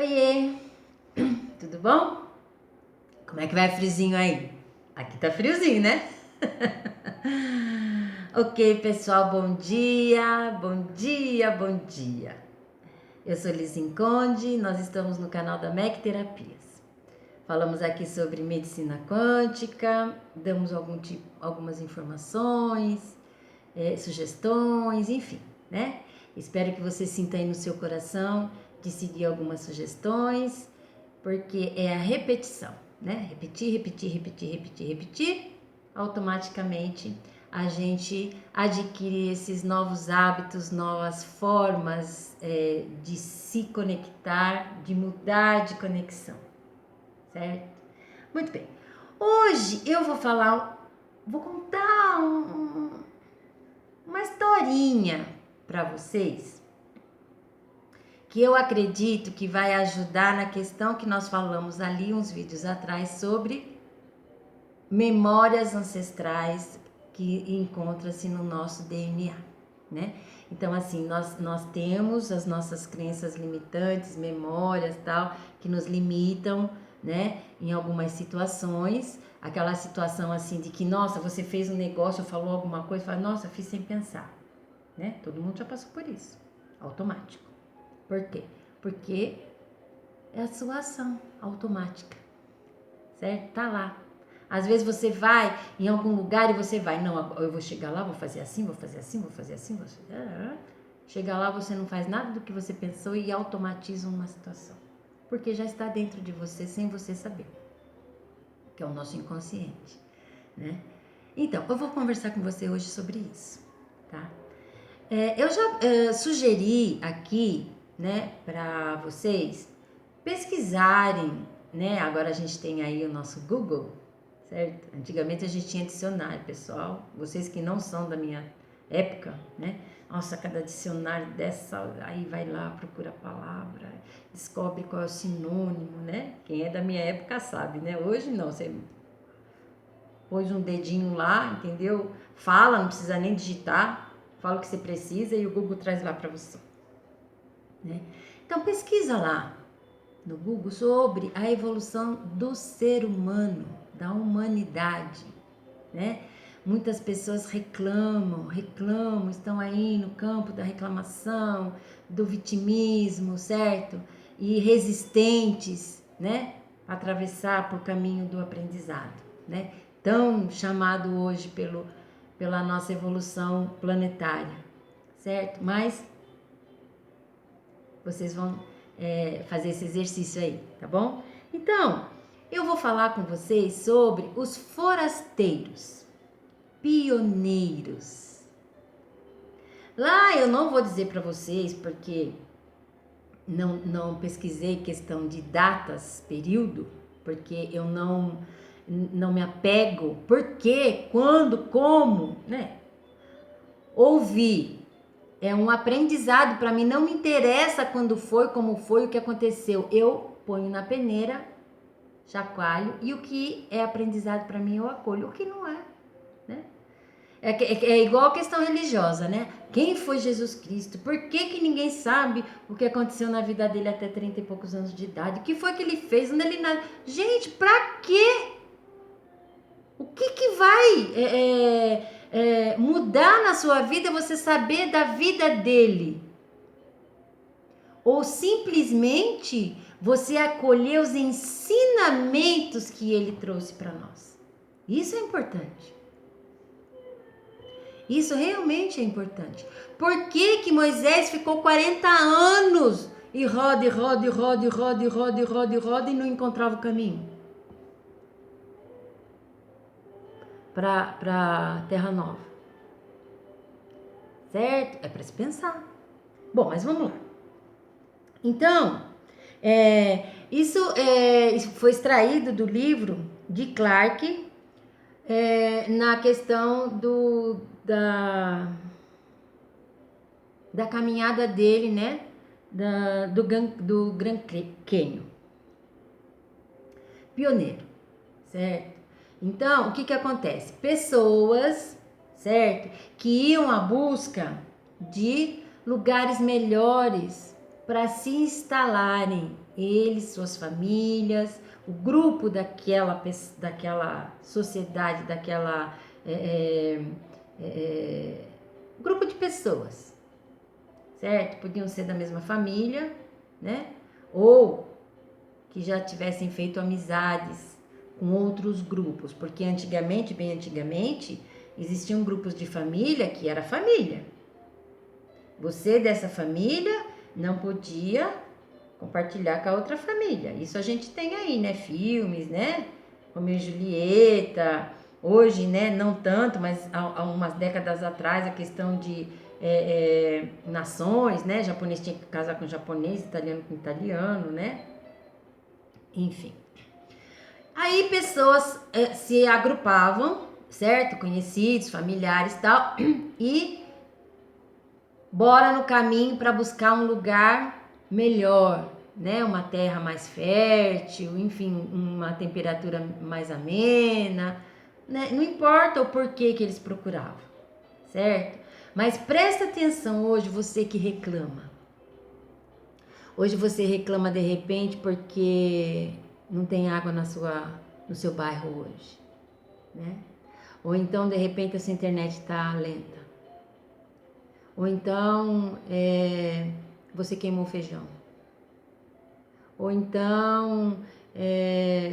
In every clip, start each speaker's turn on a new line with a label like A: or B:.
A: Oiê, tudo bom? Como é que vai friozinho aí? Aqui tá friozinho, né? Ok, pessoal, bom dia, bom dia, bom dia. Eu sou Lizinho Conde, nós estamos no canal da MEC Terapias. Falamos aqui sobre medicina quântica, damos algumas informações, sugestões, enfim, né? Espero que você sinta aí no seu coração de seguir algumas sugestões, porque é a repetição, né? Repetir, automaticamente a gente adquire esses novos hábitos, novas formas de se conectar, de mudar de conexão, certo? Muito bem. Hoje eu vou contar uma historinha para vocês que eu acredito que vai ajudar na questão que nós falamos ali uns vídeos atrás sobre memórias ancestrais que encontra-se no nosso DNA, né? Então, assim, nós temos as nossas crenças limitantes, memórias, tal, que nos limitam, né? Em algumas situações, aquela situação assim de que, nossa, você fez um negócio, falou alguma coisa, fala, nossa, fiz sem pensar, né? Todo mundo já passou por isso, automático. Por quê? Porque é a sua ação automática, certo? Tá lá. Às vezes você vai em algum lugar e você vai, não, eu vou chegar lá, vou fazer assim, vou fazer assim, vou fazer assim, vou fazer... Chega lá, você não faz nada do que você pensou e automatiza uma situação. Porque já está dentro de você sem você saber. Que é o nosso inconsciente, né? Então, eu vou conversar com você hoje sobre isso, tá? Eu já sugeri aqui, né, para vocês pesquisarem, né? Agora a gente tem aí o nosso Google, certo? Antigamente a gente tinha dicionário, pessoal. Vocês que não são da minha época, né? Nossa, cada dicionário dessa, aí vai lá, procura a palavra, descobre qual é o sinônimo, né? Quem é da minha época sabe, né? Hoje não, você pôs um dedinho lá, entendeu? Fala, não precisa nem digitar, fala o que você precisa e o Google traz lá para você, né? Então pesquisa lá no Google sobre a evolução do ser humano, da humanidade, né? Muitas pessoas reclamam, estão aí no campo da reclamação, do vitimismo, certo? E resistentes, né? A atravessar por caminho do aprendizado, né? Tão chamado hoje pela nossa evolução planetária, certo? Mas vocês vão fazer esse exercício aí, tá bom? Então, eu vou falar com vocês sobre os forasteiros, pioneiros. Lá eu não vou dizer para vocês, porque não pesquisei questão de datas, período, porque eu não me apego, porque, quando, como, né? Ouvir é um aprendizado para mim, não me interessa quando foi, como foi, o que aconteceu. Eu ponho na peneira, chacoalho, e o que é aprendizado para mim eu acolho, o que não é, né? É igual a questão religiosa, né? Quem foi Jesus Cristo? Por que ninguém sabe o que aconteceu na vida dele até 30 e poucos anos de idade? O que foi que ele fez? Onde ele nasceu? Gente, pra quê? O que vai mudar na sua vida você saber da vida dele? Ou simplesmente você acolher os ensinamentos que ele trouxe para nós? Isso é importante. Isso realmente é importante. Por que Moisés ficou 40 anos e roda e não encontrava o caminho para Terra Nova? Certo? É para se pensar. Bom, mas vamos lá. Então, isso foi extraído do livro de Clarke, na questão da caminhada dele, né? Do Grand Canyon. Pioneiro, certo? Então, o que acontece? Pessoas, certo? Que iam à busca de lugares melhores, para se instalarem, eles, suas famílias, o grupo daquela sociedade, daquela grupo de pessoas, certo? Podiam ser da mesma família, né? Ou que já tivessem feito amizades com outros grupos, porque antigamente, bem antigamente, existiam grupos de família que era família. Você dessa família não podia compartilhar com a outra família. Isso a gente tem aí, né? Filmes, né? Romeu e Julieta. Hoje, né? Não tanto, mas há umas décadas atrás, a questão de nações, né? Japonês tinha que casar com japonês, italiano com italiano, né? Enfim. Aí pessoas se agrupavam, certo? Conhecidos, familiares e tal, e bora no caminho para buscar um lugar melhor, né? Uma terra mais fértil, enfim, uma temperatura mais amena, né? Não importa o porquê que eles procuravam, certo? Mas presta atenção hoje, você que reclama. Hoje você reclama de repente porque não tem água no seu bairro hoje, né? Ou então de repente a sua internet está lenta. Ou então você queimou feijão. Ou então,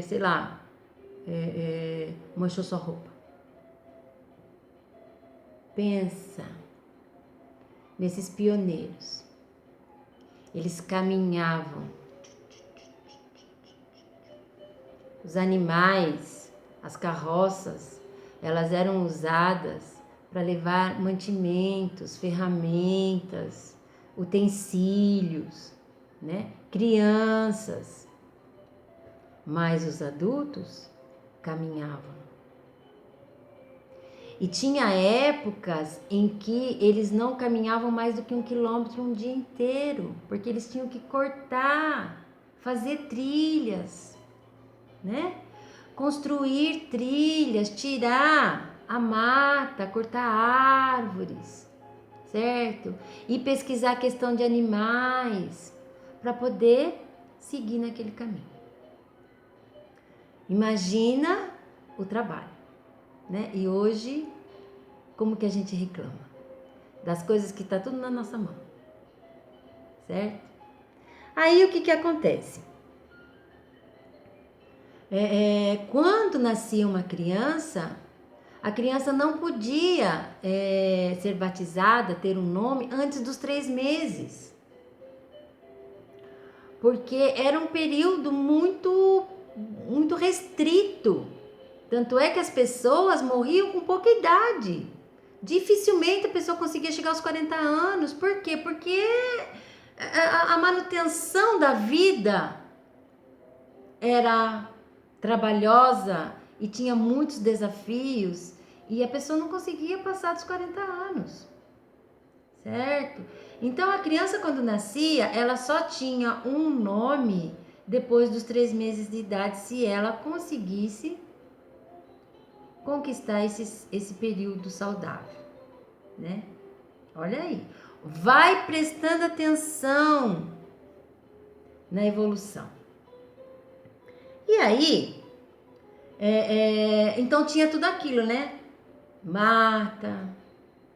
A: sei lá, manchou sua roupa. Pensa nesses pioneiros. Eles caminhavam. Os animais, as carroças, elas eram usadas para levar mantimentos, ferramentas, utensílios, né? Crianças. Mas os adultos caminhavam. E tinha épocas em que eles não caminhavam mais do que 1 quilômetro um dia inteiro, porque eles tinham que cortar, fazer trilhas, né? Construir trilhas, tirar a mata, cortar árvores, certo? E pesquisar a questão de animais para poder seguir naquele caminho. Imagina o trabalho, né? E hoje, como que a gente reclama? Das coisas que tá tudo na nossa mão, certo? Aí o que que acontece? Quando nascia uma criança, a criança não podia ser batizada, ter um nome antes dos 3 meses. Porque era um período muito restrito. Tanto é que as pessoas morriam com pouca idade. Dificilmente a pessoa conseguia chegar aos 40 anos. Por quê? Porque a manutenção da vida era trabalhosa e tinha muitos desafios e a pessoa não conseguia passar dos 40 anos, certo? Então a criança quando nascia, ela só tinha um nome depois dos 3 meses de idade, se ela conseguisse conquistar esse período saudável, né? Olha aí, vai prestando atenção na evolução. E aí, então tinha tudo aquilo, né? Mata,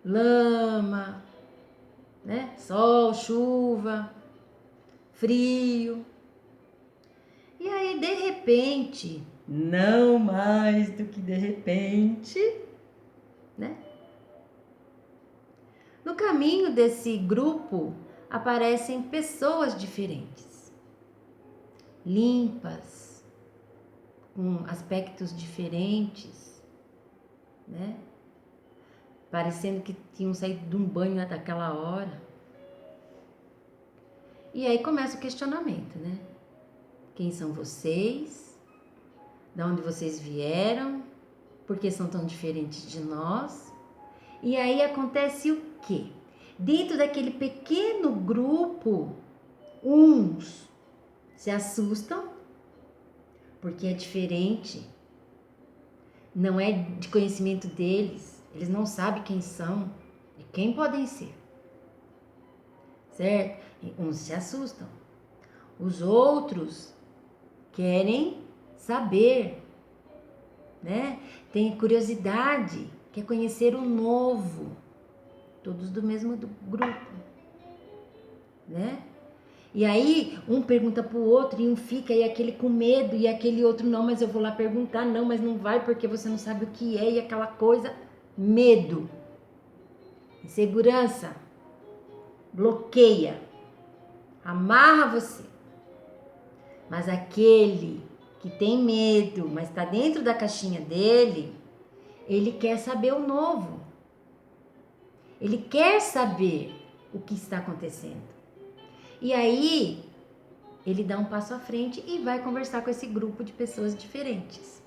A: lama, né? Sol, chuva, frio. E aí, de repente, não mais do que de repente, né? No caminho desse grupo aparecem pessoas diferentes, limpas, com aspectos diferentes, né? Parecendo que tinham saído de um banho naquela hora. E aí começa o questionamento, né? Quem são vocês? De onde vocês vieram? Por que são tão diferentes de nós? E aí acontece o quê? Dentro daquele pequeno grupo, uns se assustam, porque é diferente, não é de conhecimento deles, eles não sabem quem são e quem podem ser, certo? E uns se assustam, os outros querem saber, né? Tem curiosidade, quer conhecer o novo, todos do mesmo grupo, né? E aí, um pergunta pro outro e um fica, e aquele com medo, e aquele outro, não, mas eu vou lá perguntar, não, mas não vai porque você não sabe o que é, e aquela coisa, medo, insegurança, bloqueia, amarra você. Mas aquele que tem medo, mas está dentro da caixinha dele, ele quer saber o novo. Ele quer saber o que está acontecendo. E aí, ele dá um passo à frente e vai conversar com esse grupo de pessoas diferentes.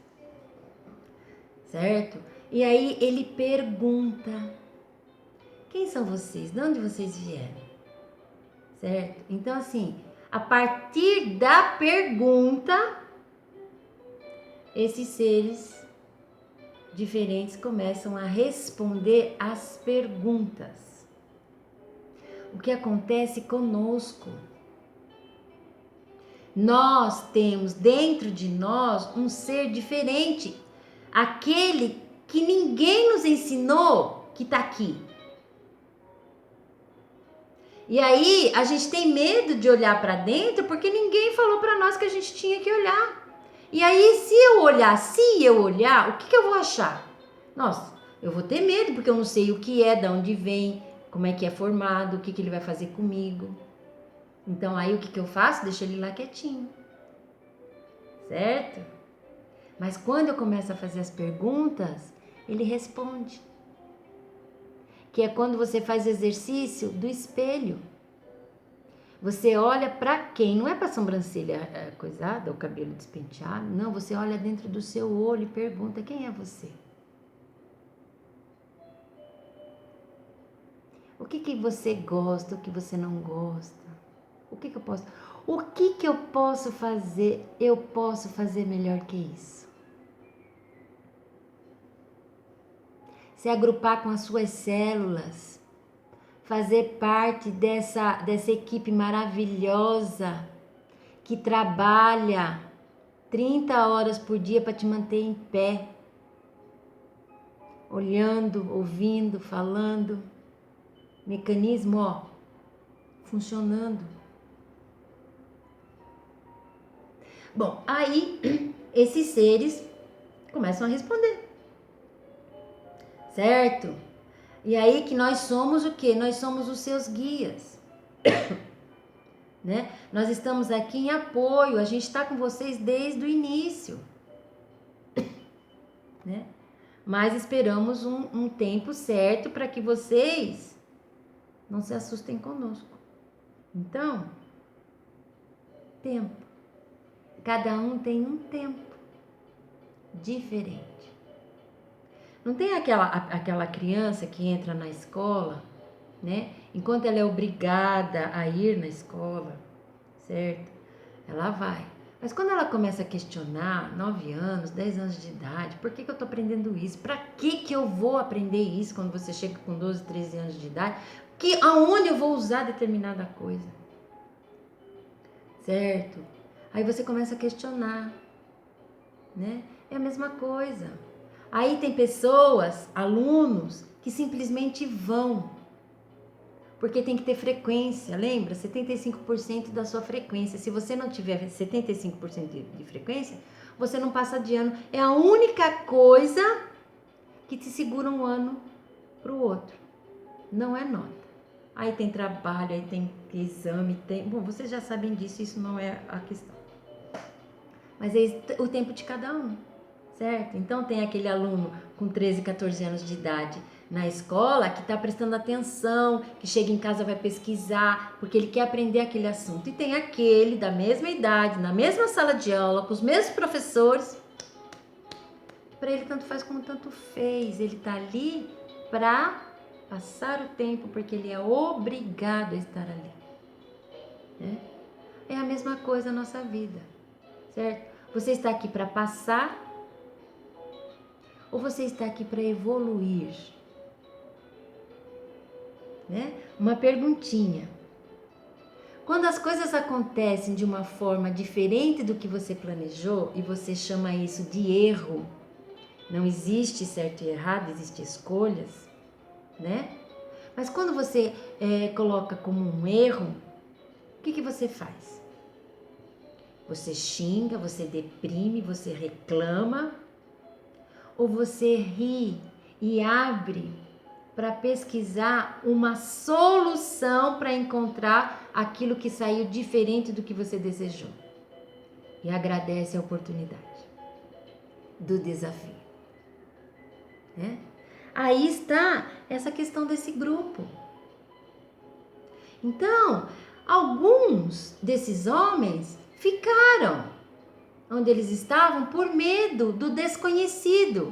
A: Certo? E aí, ele pergunta: quem são vocês? De onde vocês vieram? Certo? Então, assim, a partir da pergunta, esses seres diferentes começam a responder as perguntas. O que acontece conosco? Nós temos dentro de nós um ser diferente, aquele que ninguém nos ensinou que está aqui. E aí a gente tem medo de olhar para dentro porque ninguém falou para nós que a gente tinha que olhar. E aí se eu olhar, o que eu vou achar? Nossa, eu vou ter medo porque eu não sei o que é, de onde vem, como é que é formado, o que ele vai fazer comigo. Então aí o que eu faço? Deixo ele lá quietinho, certo? Mas quando eu começo a fazer as perguntas, ele responde. Que é quando você faz o exercício do espelho. Você olha para quem? Não é para a sobrancelha coisada, o cabelo despenteado. Não, você olha dentro do seu olho e pergunta: quem é você? O que você gosta, o que você não gosta? O que eu posso? O que eu posso fazer? Eu posso fazer melhor que isso. Se agrupar com as suas células, fazer parte dessa equipe maravilhosa que trabalha 30 horas por dia para te manter em pé, olhando, ouvindo, falando, mecanismo, ó, funcionando. Bom, aí esses seres começam a responder, certo? E aí que nós somos o quê? Nós somos os seus guias, né? Nós estamos aqui em apoio, a gente está com vocês desde o início, né? Mas esperamos um tempo certo para que vocês não se assustem conosco. Então, tempo. Cada um tem um tempo diferente. Não tem aquela criança que entra na escola, né? Enquanto ela é obrigada a ir na escola, certo? Ela vai. Mas quando ela começa a questionar, 9 anos, 10 anos de idade, por que eu tô aprendendo isso? Para que eu vou aprender isso quando você chega com 12, 13 anos de idade? Aonde eu vou usar determinada coisa? Certo? Aí você começa a questionar, né? É a mesma coisa. Aí tem pessoas, alunos, que simplesmente vão, porque tem que ter frequência, lembra? 75% da sua frequência. Se você não tiver 75% de frequência, você não passa de ano. É a única coisa que te segura um ano para o outro. Não é nota. Aí tem trabalho, aí tem exame, tem... Bom, vocês já sabem disso, isso não é a questão. Mas é o tempo de cada um, certo? Então tem aquele aluno com 13, 14 anos de idade na escola que está prestando atenção, que chega em casa vai pesquisar, porque ele quer aprender aquele assunto. E tem aquele da mesma idade, na mesma sala de aula, com os mesmos professores, que para ele tanto faz como tanto fez. Ele está ali para passar o tempo, porque ele é obrigado a estar ali, né? É a mesma coisa na nossa vida, certo? Você está aqui para passar ou você está aqui para evoluir? Né? Uma perguntinha. Quando as coisas acontecem de uma forma diferente do que você planejou e você chama isso de erro, não existe certo e errado, existem escolhas, né? Mas quando você coloca como um erro, o que você faz? Você xinga, você deprime, você reclama, ou você ri e abre para pesquisar uma solução para encontrar aquilo que saiu diferente do que você desejou. E agradece a oportunidade do desafio. Né? Aí está essa questão desse grupo. Então, alguns desses homens ficaram onde eles estavam por medo do desconhecido.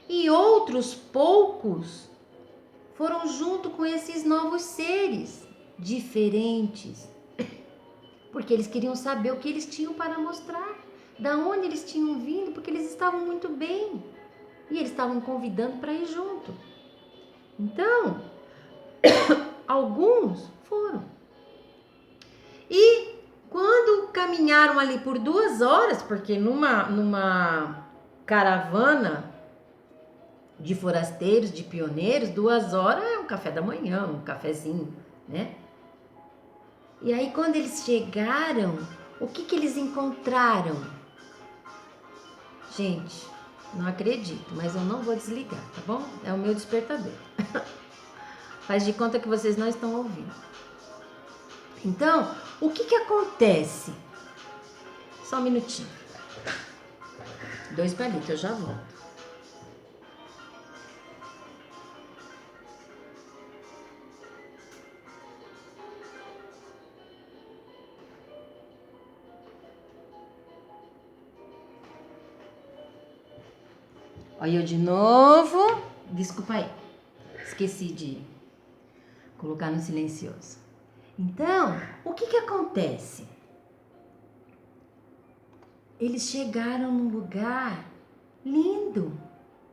A: E outros poucos foram junto com esses novos seres diferentes, porque eles queriam saber o que eles tinham para mostrar, da onde eles tinham vindo, porque eles estavam muito bem e eles estavam convidando para ir junto. Então, alguns foram. E quando caminharam ali por 2 horas, porque numa caravana de forasteiros, de pioneiros, 2 horas é um café da manhã, um cafezinho, né? E aí quando eles chegaram, o que eles encontraram? Gente, não acredito, mas eu não vou desligar, tá bom? É o meu despertador. Faz de conta que vocês não estão ouvindo. Então, o que acontece? Só um minutinho. 2 palitos, eu já volto. Olha eu de novo. Desculpa aí. Esqueci de colocar no silencioso. Então, o que acontece? Eles chegaram num lugar lindo,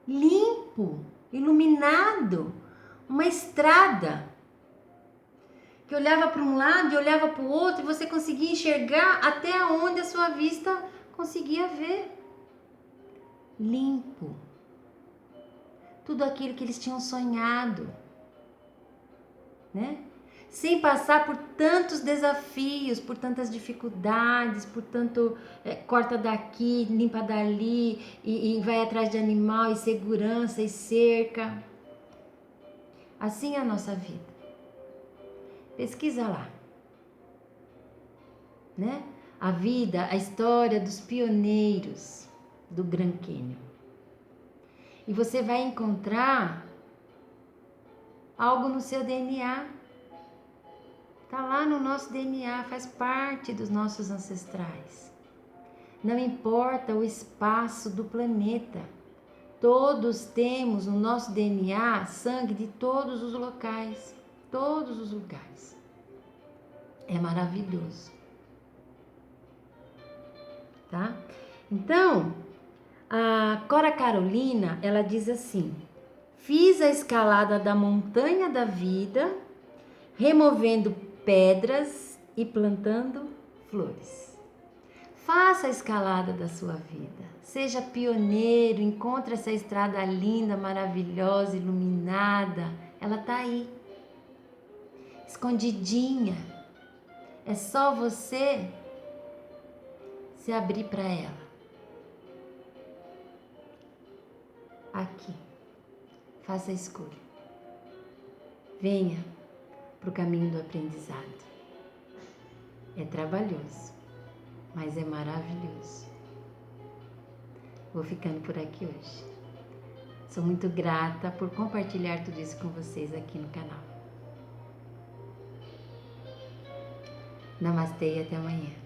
A: limpo, iluminado, uma estrada que olhava para um lado e olhava para o outro e você conseguia enxergar até onde a sua vista conseguia ver. Limpo. Tudo aquilo que eles tinham sonhado, né? Sem passar por tantos desafios, por tantas dificuldades, por tanto corta daqui, limpa dali, e vai atrás de animal, e segurança, e cerca. Assim é a nossa vida. Pesquisa lá, né? A vida, a história dos pioneiros do Grand Canyon. E você vai encontrar algo no seu DNA. Está lá no nosso DNA, faz parte dos nossos ancestrais. Não importa o espaço do planeta. Todos temos no nosso DNA sangue de todos os locais. Todos os lugares. É maravilhoso. Tá? Então, a Cora Carolina, ela diz assim: fiz a escalada da montanha da vida, removendo pedras e plantando flores. Faça a escalada da sua vida. Seja pioneiro, encontre essa estrada linda, maravilhosa, iluminada. Ela tá aí, escondidinha. É só você se abrir para ela. Aqui, faça a escolha. Venha para o caminho do aprendizado. É trabalhoso, mas é maravilhoso. Vou ficando por aqui hoje. Sou muito grata por compartilhar tudo isso com vocês aqui no canal. Namastê e até amanhã.